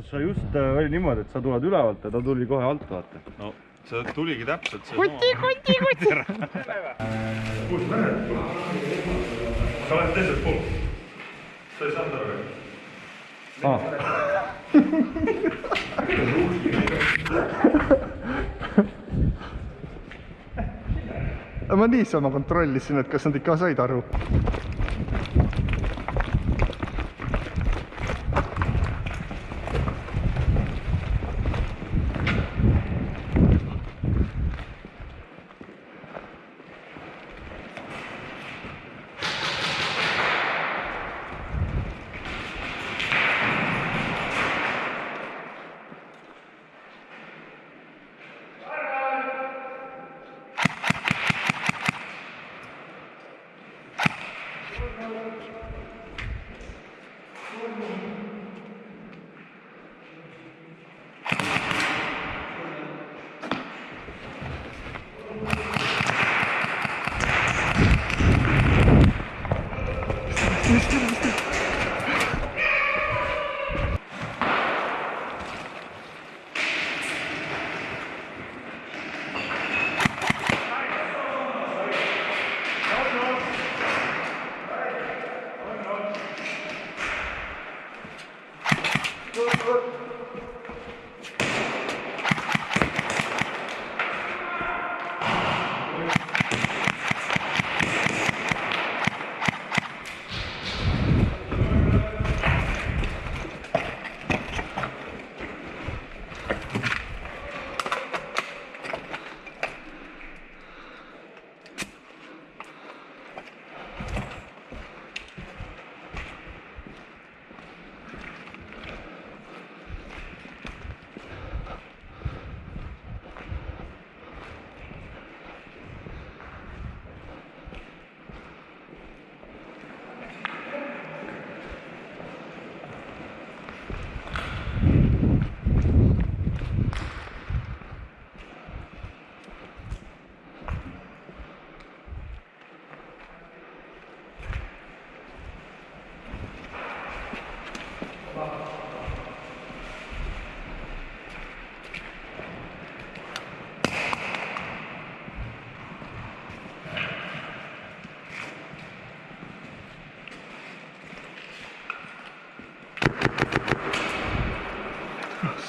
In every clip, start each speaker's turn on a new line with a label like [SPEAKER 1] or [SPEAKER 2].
[SPEAKER 1] Sa just oli niimoodi, et sa tuled ülevalt ja ta tuli kohe alt, vaata.
[SPEAKER 2] No, see tuligi täpselt see
[SPEAKER 3] Kuti!
[SPEAKER 2] Kus lähed? Sa oled teiselt poolt. Sa ei saanud aru.
[SPEAKER 3] Ma niisama kontrollisin, et kas nad ikka said aru.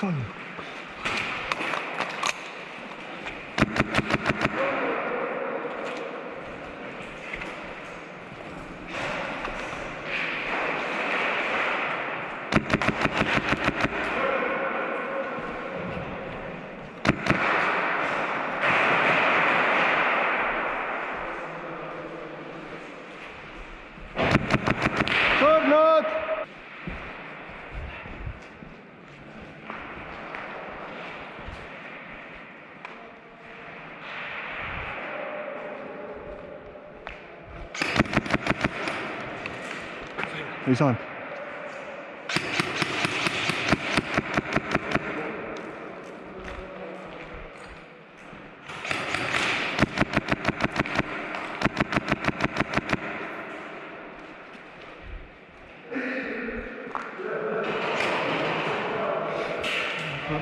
[SPEAKER 3] Son. Surnud! Ei saanud.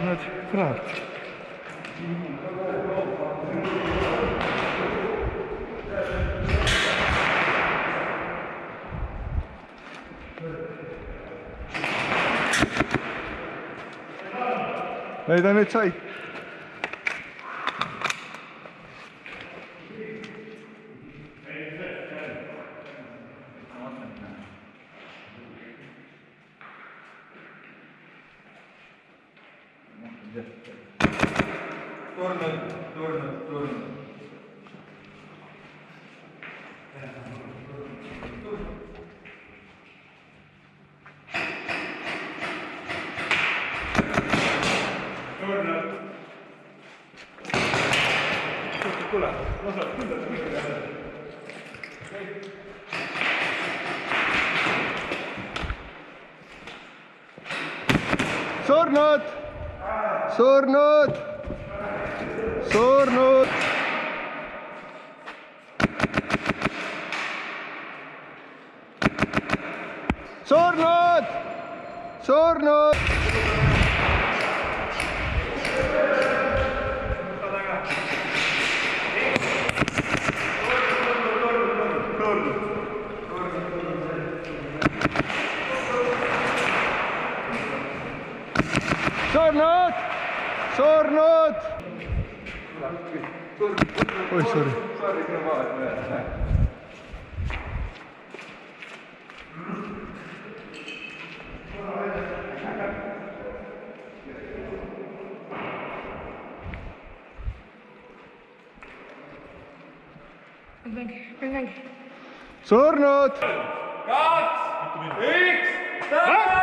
[SPEAKER 3] Nad kurat. Ei ta nüüd sai. Turnud. Kuule, lasad küll, Surnud! surnud. Surnud! Surnud! Surnud! Surnud! Oi, sorry. Surnud!
[SPEAKER 2] 2, 1, start!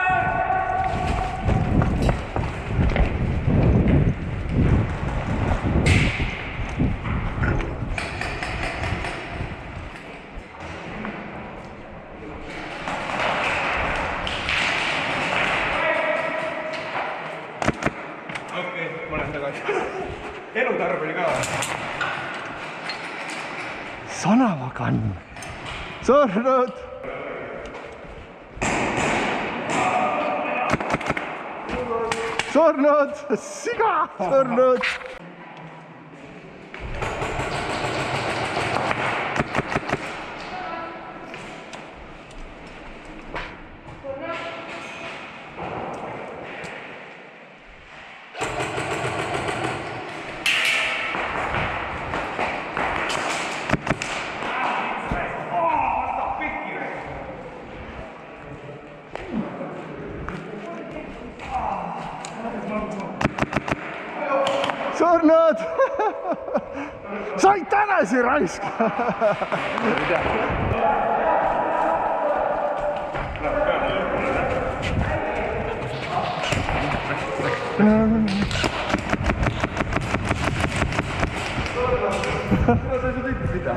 [SPEAKER 2] Okei, ma olen tagasi. Elutarb oli ka.
[SPEAKER 3] Sanavakann. Surnud! Surnud! Siga! Surnud! Surnud! Said tänasi raisk!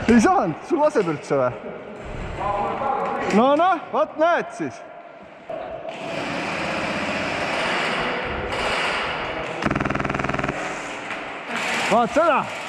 [SPEAKER 3] Ei saanud, sul laseb üldse või? No, vot näed siis. Vaat seda!